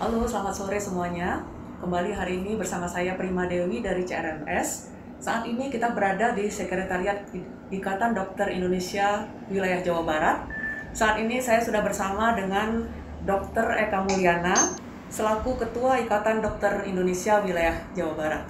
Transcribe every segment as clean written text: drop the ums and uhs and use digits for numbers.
Halo, selamat sore semuanya. Kembali hari ini bersama saya Prima Dewi dari CRMS. Saat ini kita berada di Sekretariat Ikatan Dokter Indonesia Wilayah Jawa Barat. Saat ini saya sudah bersama dengan Dr. Eka Mulyana selaku Ketua Ikatan Dokter Indonesia Wilayah Jawa Barat.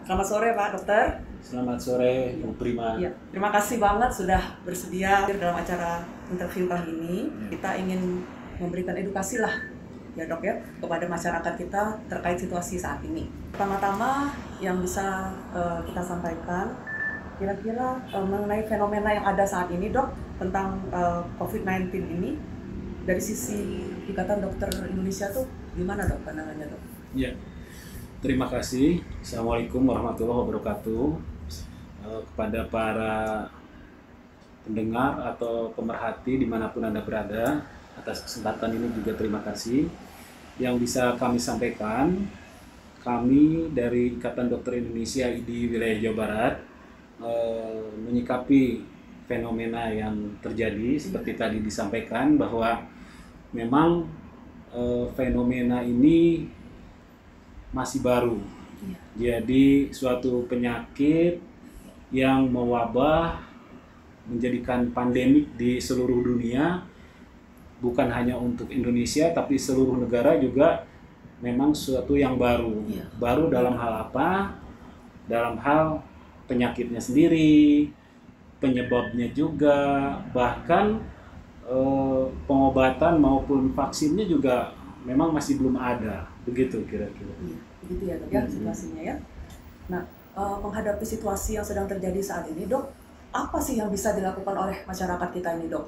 Selamat sore Pak Dokter. Selamat sore, Bu Prima. Ya, terima kasih banget sudah bersedia dalam acara interview kali ini. Kita ingin memberikan edukasi lah ya dok ya kepada masyarakat kita terkait situasi saat ini. Pertama-tama yang bisa kita sampaikan kira-kira mengenai fenomena yang ada saat ini dok tentang COVID-19 ini dari sisi Ikatan Dokter Indonesia tuh gimana dok pandangannya dok? Ya, terima kasih. Assalamualaikum warahmatullahi wabarakatuh. Kepada para pendengar atau pemerhati dimanapun Anda berada, atas kesempatan ini juga terima kasih. Yang bisa kami sampaikan, kami dari Ikatan Dokter Indonesia di wilayah Jawa Barat menyikapi fenomena yang terjadi seperti tadi disampaikan bahwa memang fenomena ini masih baru. Jadi suatu penyakit yang mewabah menjadikan pandemik di seluruh dunia, bukan hanya untuk Indonesia tapi seluruh negara juga memang suatu yang baru. Baru dalam hal apa? Dalam hal penyakitnya sendiri, penyebabnya juga, bahkan pengobatan maupun vaksinnya juga memang masih belum ada. Begitu kira-kira. Begitu ya dok ya situasinya ya. Nah, menghadapi situasi yang sedang terjadi saat ini dok, apa sih yang bisa dilakukan oleh masyarakat kita ini dok?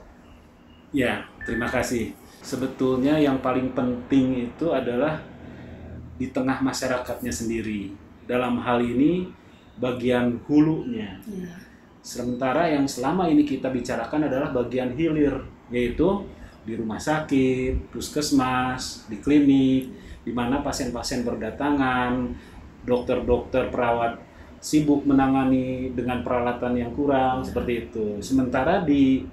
Ya, terima kasih. Sebetulnya yang paling penting itu adalah di tengah masyarakatnya sendiri. Dalam hal ini bagian hulunya. Sementara yang selama ini kita bicarakan adalah bagian hilir, yaitu di rumah sakit, puskesmas, di klinik, di mana pasien-pasien berdatangan, dokter-dokter perawat sibuk menangani dengan peralatan yang kurang, seperti itu. Sementara di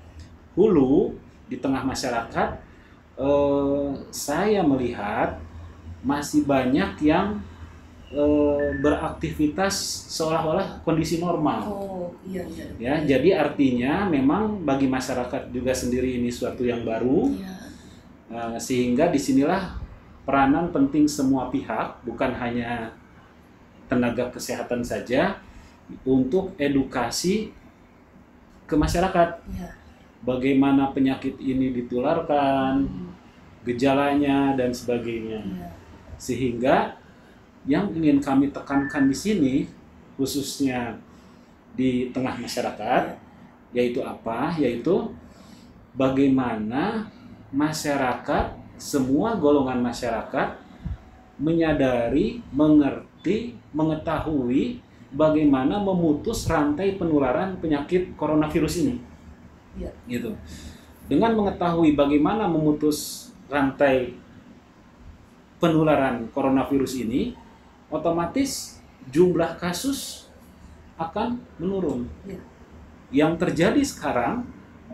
hulu, di tengah masyarakat, saya melihat masih banyak yang beraktivitas seolah-olah kondisi normal. Ya, jadi artinya memang bagi masyarakat juga sendiri ini suatu yang baru, sehingga disinilah peranan penting semua pihak, bukan hanya tenaga kesehatan saja, untuk edukasi ke masyarakat. Bagaimana penyakit ini ditularkan, gejalanya dan sebagainya. Sehingga yang ingin kami tekankan di sini, khususnya di tengah masyarakat, yaitu apa? Yaitu bagaimana masyarakat, semua golongan masyarakat menyadari, mengerti, mengetahui bagaimana memutus rantai penularan penyakit coronavirus ini. Gitu. Dengan mengetahui bagaimana memutus rantai penularan coronavirus ini, otomatis jumlah kasus akan menurun. Yang terjadi sekarang,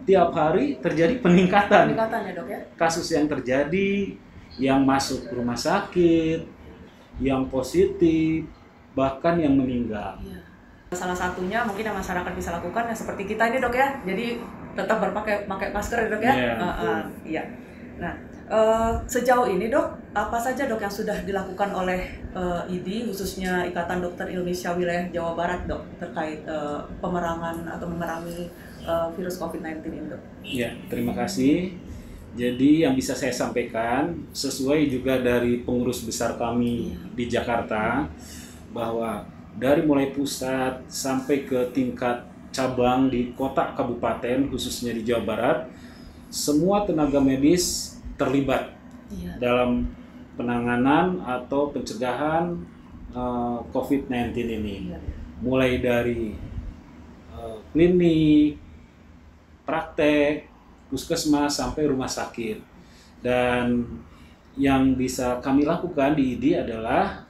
tiap hari terjadi peningkatan ya dok ya? Kasus yang terjadi, yang masuk rumah sakit, yang positif, bahkan yang meninggal. Salah satunya mungkin yang masyarakat bisa lakukan ya seperti kita ini dok ya, jadi tetap pakai masker ya dok ya. Iya. Nah, sejauh ini dok, apa saja dok yang sudah dilakukan oleh IDI, khususnya Ikatan Dokter Indonesia Wilayah Jawa Barat dok, terkait pemerangan atau memerangi virus COVID-19 ini dok? Ya, terima kasih. Jadi yang bisa saya sampaikan sesuai juga dari pengurus besar kami di Jakarta, bahwa dari mulai pusat sampai ke tingkat cabang di kota kabupaten khususnya di Jawa Barat, semua tenaga medis terlibat dalam penanganan atau pencegahan COVID-19 ini. Mulai dari klinik, praktek, puskesmas sampai rumah sakit. Dan yang bisa kami lakukan di IDI adalah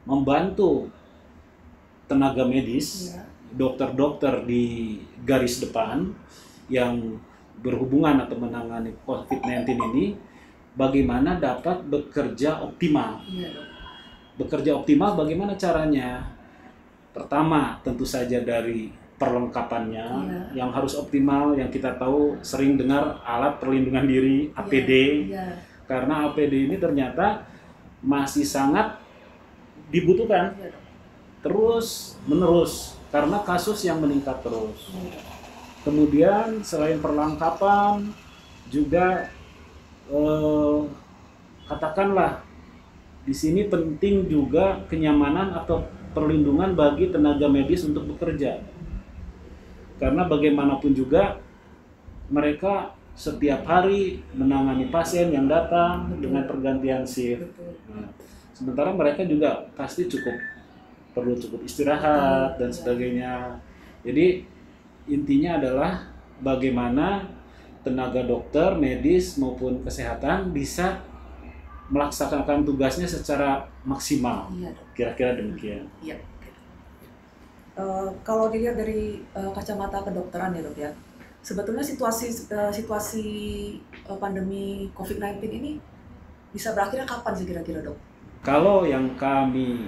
membantu tenaga medis, dokter-dokter di garis depan yang berhubungan atau menangani COVID-19 ini bagaimana dapat bekerja optimal. Iya, Dok. Bekerja optimal bagaimana caranya? Pertama, tentu saja dari perlengkapannya yang harus optimal, yang kita tahu sering dengar alat perlindungan diri, APD. Iya. Karena APD ini ternyata masih sangat dibutuhkan Iya, Dok. terus menerus karena kasus yang meningkat terus. Iya. Kemudian selain perlengkapan juga katakanlah di sini penting juga kenyamanan atau perlindungan bagi tenaga medis untuk bekerja. Karena bagaimanapun juga mereka setiap hari menangani pasien yang datang dengan pergantian shift. Nah, sementara mereka juga pasti perlu cukup istirahat dan sebagainya. Jadi intinya adalah bagaimana tenaga dokter, medis maupun kesehatan bisa melaksanakan tugasnya secara maksimal. Iya, Dok. Kira-kira demikian. Iya. Kalau dilihat dari kacamata kedokteran ya, Dok ya, sebetulnya situasi pandemi COVID-19 ini bisa berakhirnya kapan sih kira-kira, Dok? Kalau yang kami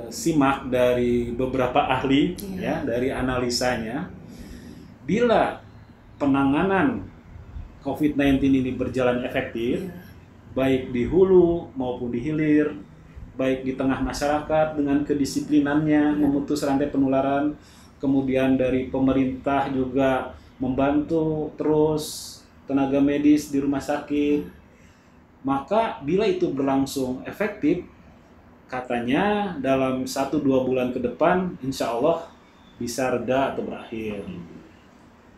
simak dari beberapa ahli, ya, dari analisanya, bila penanganan COVID-19 ini berjalan efektif, baik di hulu maupun di hilir, baik di tengah masyarakat dengan kedisiplinannya memutus rantai penularan, kemudian dari pemerintah juga membantu terus tenaga medis di rumah sakit, maka bila itu berlangsung efektif, katanya dalam 1-2 bulan ke depan insya Allah bisa reda atau berakhir.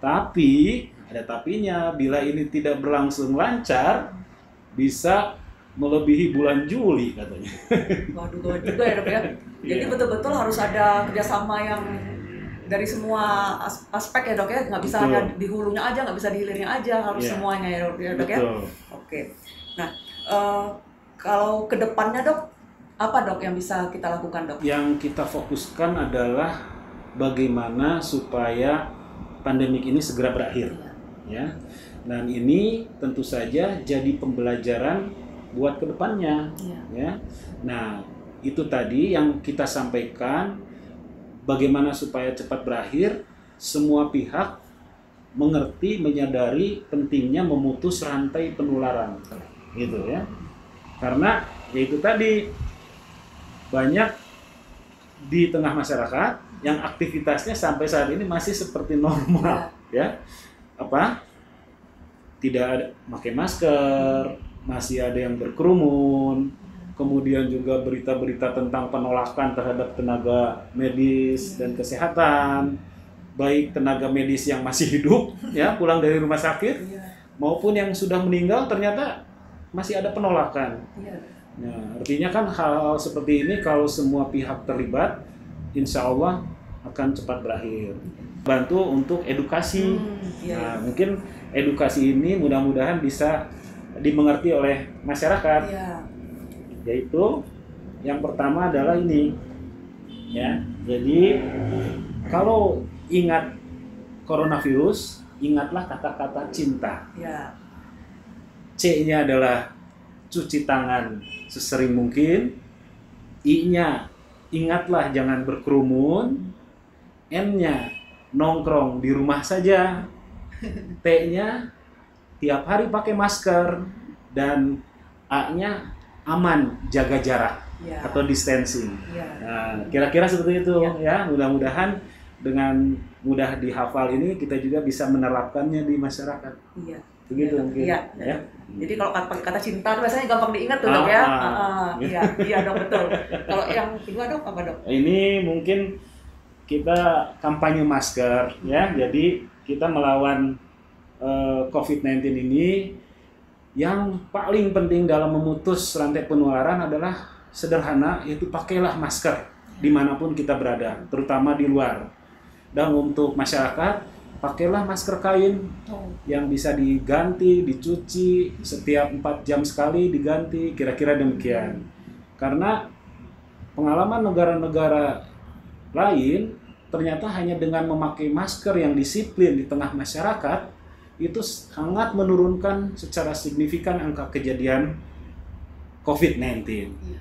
Tapi ada tapinya, bila ini tidak berlangsung lancar bisa melebihi bulan Juli katanya. Waduh, gawat juga ya, Dok ya. Jadi betul-betul harus ada kerjasama yang dari semua aspek ya, Dok ya. Nggak bisa hanya di hulunya aja, nggak bisa di hilirnya aja, harus semuanya ya, Dok ya. Oke. Nah, kalau ke depannya, Dok, apa, Dok, yang bisa kita lakukan, Dok? Yang kita fokuskan adalah bagaimana supaya pandemik ini segera berakhir, ya. Dan ini tentu saja jadi pembelajaran buat kedepannya, ya. Nah, itu tadi yang kita sampaikan, bagaimana supaya cepat berakhir, semua pihak mengerti, menyadari pentingnya memutus rantai penularan, gitu ya. Karena yaitu tadi banyak di tengah masyarakat yang aktivitasnya sampai saat ini masih seperti normal, ya. Tidak ada pakai masker, masih ada yang berkerumun, kemudian juga berita-berita tentang penolakan terhadap tenaga medis dan kesehatan, baik tenaga medis yang masih hidup, ya, pulang dari rumah sakit, maupun yang sudah meninggal ternyata masih ada penolakan. Nah, artinya kan hal-hal seperti ini kalau semua pihak terlibat, insya Allah akan cepat berakhir. Bantu untuk edukasi. Nah, mungkin edukasi ini mudah-mudahan bisa dimengerti oleh masyarakat, yaitu yang pertama adalah ini, ya. Jadi kalau ingat coronavirus, ingatlah kata-kata cinta. C-nya adalah cuci tangan sesering mungkin, I-nya ingatlah jangan berkerumun, N-nya nongkrong di rumah saja, T-nya tiap hari pakai masker, dan A-nya aman, jaga jarak atau distancing. Nah, kira-kira seperti itu, ya. Mudah-mudahan dengan mudah dihafal ini kita juga bisa menerapkannya di masyarakat. Begitu mungkin. Ya. Jadi kalau pakai kata cinta itu biasanya gampang diingat tuh, Dok ya. Iya, Dok, betul. Kalau yang kedua, Dok, apa, Dok? Ini mungkin kita kampanye masker, ya. Jadi kita melawan COVID-19 ini, yang paling penting dalam memutus rantai penularan adalah sederhana, yaitu pakailah masker dimanapun kita berada, terutama di luar. Dan untuk masyarakat, pakailah masker kain yang bisa diganti, dicuci setiap 4 jam sekali diganti, kira-kira demikian. Karena pengalaman negara-negara lain, ternyata hanya dengan memakai masker yang disiplin di tengah masyarakat, itu sangat menurunkan secara signifikan angka kejadian COVID-19. Iya.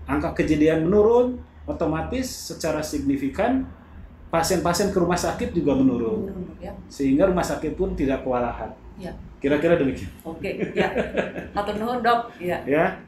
Angka kejadian menurun, otomatis secara signifikan pasien-pasien ke rumah sakit juga menurun. Ya. Sehingga rumah sakit pun tidak kewalahan. Ya. Kira-kira demikian. Oke, ya. Matur nuhun, Dok. Ya. Ya.